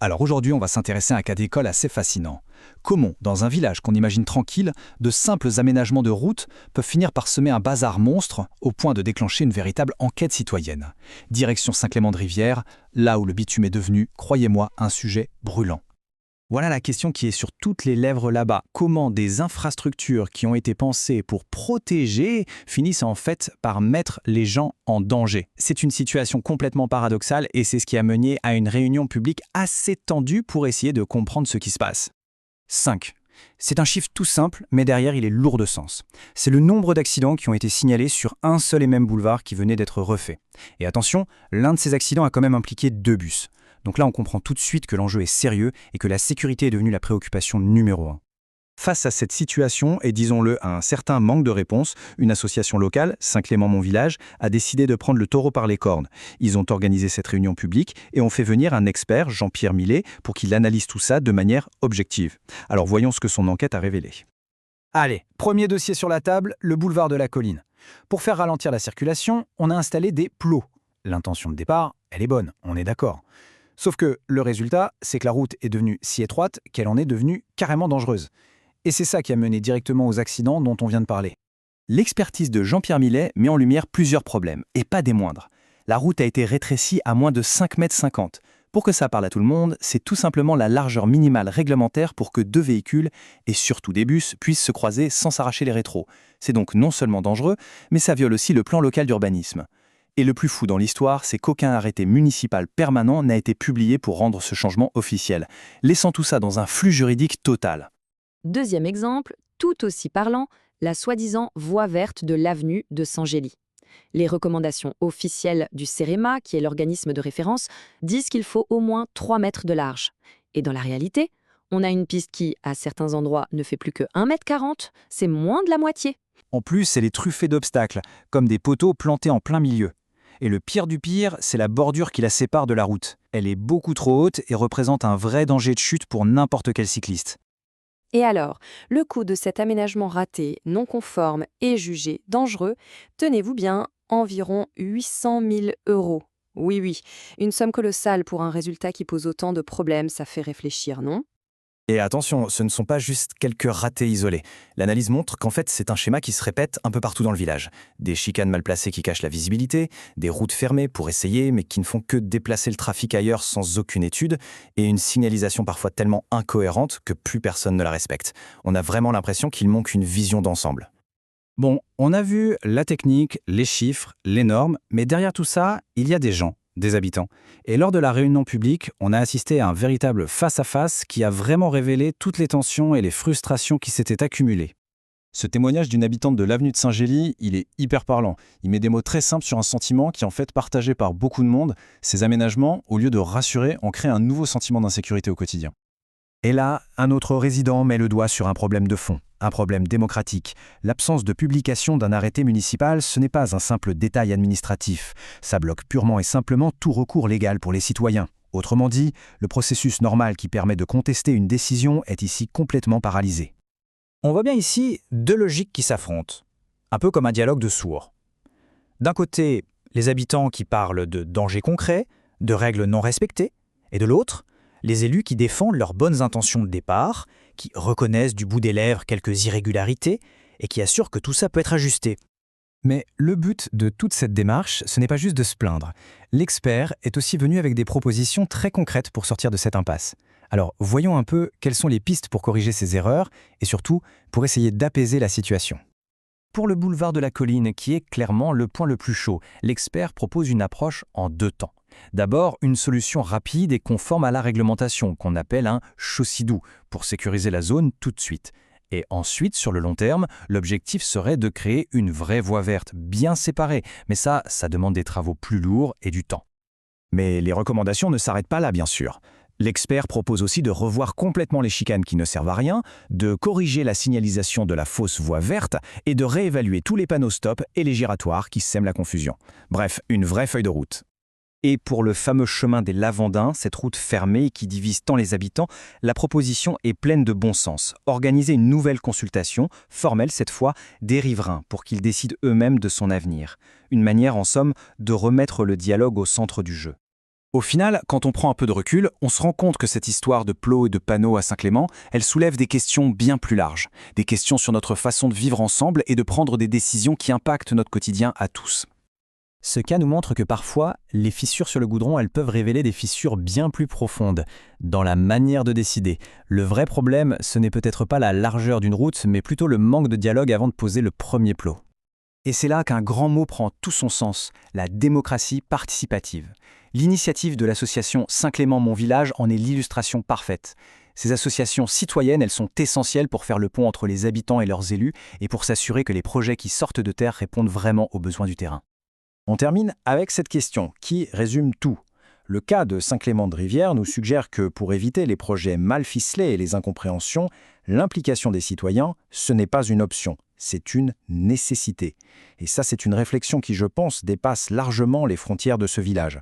Alors aujourd'hui, on va s'intéresser à un cas d'école assez fascinant. Comment, dans un village qu'on imagine tranquille, de simples aménagements de routes peuvent finir par semer un bazar monstre au point de déclencher une véritable enquête citoyenne. Direction Saint-Clément-de-Rivière, là où le bitume est devenu, croyez-moi, un sujet brûlant. Voilà la question qui est sur toutes les lèvres là-bas. Comment des infrastructures qui ont été pensées pour protéger finissent en fait par mettre les gens en danger? C'est une situation complètement paradoxale et c'est ce qui a mené à une réunion publique assez tendue pour essayer de comprendre ce qui se passe. 5. C'est un chiffre tout simple, mais derrière il est lourd de sens. C'est le nombre d'accidents qui ont été signalés sur un seul et même boulevard qui venait d'être refait. Et attention, l'un de ces accidents a quand même impliqué 2 bus. Donc là, on comprend tout de suite que l'enjeu est sérieux et que la sécurité est devenue la préoccupation numéro 1. Face à cette situation, et disons-le à un certain manque de réponse, une association locale, Saint-Clément Mon Village, a décidé de prendre le taureau par les cornes. Ils ont organisé cette réunion publique et ont fait venir un expert, Jean-Pierre Millet, pour qu'il analyse tout ça de manière objective. Alors voyons ce que son enquête a révélé. Allez, premier dossier sur la table, le boulevard de la Colline. Pour faire ralentir la circulation, on a installé des plots. L'intention de départ, elle est bonne, on est d'accord. Sauf que le résultat, c'est que la route est devenue si étroite qu'elle en est devenue carrément dangereuse. Et c'est ça qui a mené directement aux accidents dont on vient de parler. L'expertise de Jean-Pierre Millet met en lumière plusieurs problèmes, et pas des moindres. La route a été rétrécie à moins de 5,50 m. Pour que ça parle à tout le monde, c'est tout simplement la largeur minimale réglementaire pour que 2 véhicules, et surtout des bus, puissent se croiser sans s'arracher les rétros. C'est donc non seulement dangereux, mais ça viole aussi le plan local d'urbanisme. Et le plus fou dans l'histoire, c'est qu'aucun arrêté municipal permanent n'a été publié pour rendre ce changement officiel, laissant tout ça dans un flou juridique total. Deuxième exemple, tout aussi parlant, la soi-disant voie verte de l'avenue de Saint-Gély. Les recommandations officielles du CEREMA, qui est l'organisme de référence, disent qu'il faut au moins 3 mètres de large. Et dans la réalité, on a une piste qui, à certains endroits, ne fait plus que 1,40 m, c'est moins de la moitié. En plus, elle est truffée d'obstacles, comme des poteaux plantés en plein milieu. Et le pire du pire, c'est la bordure qui la sépare de la route. Elle est beaucoup trop haute et représente un vrai danger de chute pour n'importe quel cycliste. Et alors, le coût de cet aménagement raté, non conforme et jugé dangereux, tenez-vous bien, environ 800 000 €. Oui, oui, une somme colossale pour un résultat qui pose autant de problèmes, ça fait réfléchir, non? Et attention, ce ne sont pas juste quelques ratés isolés. L'analyse montre qu'en fait, c'est un schéma qui se répète un peu partout dans le village. Des chicanes mal placées qui cachent la visibilité, des routes fermées pour essayer, mais qui ne font que déplacer le trafic ailleurs sans aucune étude, et une signalisation parfois tellement incohérente que plus personne ne la respecte. On a vraiment l'impression qu'il manque une vision d'ensemble. Bon, on a vu la technique, les chiffres, les normes, mais derrière tout ça, il y a des gens. Des habitants. Et lors de la réunion publique, on a assisté à un véritable face-à-face qui a vraiment révélé toutes les tensions et les frustrations qui s'étaient accumulées. Ce témoignage d'une habitante de l'avenue de Saint-Gély, il est hyper parlant. Il met des mots très simples sur un sentiment qui est en fait partagé par beaucoup de monde. Ces aménagements, au lieu de rassurer, ont créé un nouveau sentiment d'insécurité au quotidien. Et là, un autre résident met le doigt sur un problème de fond, un problème démocratique. L'absence de publication d'un arrêté municipal, ce n'est pas un simple détail administratif. Ça bloque purement et simplement tout recours légal pour les citoyens. Autrement dit, le processus normal qui permet de contester une décision est ici complètement paralysé. On voit bien ici 2 logiques qui s'affrontent, un peu comme un dialogue de sourds. D'un côté, les habitants qui parlent de dangers concrets, de règles non respectées, et de l'autre, les élus qui défendent leurs bonnes intentions de départ, qui reconnaissent du bout des lèvres quelques irrégularités et qui assurent que tout ça peut être ajusté. Mais le but de toute cette démarche, ce n'est pas juste de se plaindre. L'expert est aussi venu avec des propositions très concrètes pour sortir de cette impasse. Alors, voyons un peu quelles sont les pistes pour corriger ces erreurs et surtout pour essayer d'apaiser la situation. Pour le boulevard de la Colline, qui est clairement le point le plus chaud, l'expert propose une approche en 2 temps. D'abord, une solution rapide et conforme à la réglementation, qu'on appelle un chaussée-doux, pour sécuriser la zone tout de suite. Et ensuite, sur le long terme, l'objectif serait de créer une vraie voie verte, bien séparée. Mais ça demande des travaux plus lourds et du temps. Mais les recommandations ne s'arrêtent pas là, bien sûr. L'expert propose aussi de revoir complètement les chicanes qui ne servent à rien, de corriger la signalisation de la fausse voie verte et de réévaluer tous les panneaux stop et les giratoires qui sèment la confusion. Bref, une vraie feuille de route. Et pour le fameux chemin des Lavandins, cette route fermée qui divise tant les habitants, la proposition est pleine de bon sens. Organiser une nouvelle consultation, formelle cette fois, des riverains pour qu'ils décident eux-mêmes de son avenir. Une manière, en somme, de remettre le dialogue au centre du jeu. Au final, quand on prend un peu de recul, on se rend compte que cette histoire de plots et de panneaux à Saint-Clément, elle soulève des questions bien plus larges. Des questions sur notre façon de vivre ensemble et de prendre des décisions qui impactent notre quotidien à tous. Ce cas nous montre que parfois, les fissures sur le goudron, elles peuvent révéler des fissures bien plus profondes dans la manière de décider. Le vrai problème, ce n'est peut-être pas la largeur d'une route, mais plutôt le manque de dialogue avant de poser le premier plot. Et c'est là qu'un grand mot prend tout son sens, la démocratie participative. L'initiative de l'association Saint-Clément Mon Village en est l'illustration parfaite. Ces associations citoyennes, elles sont essentielles pour faire le pont entre les habitants et leurs élus et pour s'assurer que les projets qui sortent de terre répondent vraiment aux besoins du terrain. On termine avec cette question qui résume tout. Le cas de Saint-Clément-de-Rivière nous suggère que pour éviter les projets mal ficelés et les incompréhensions, l'implication des citoyens, ce n'est pas une option, c'est une nécessité. Et ça, c'est une réflexion qui, je pense, dépasse largement les frontières de ce village.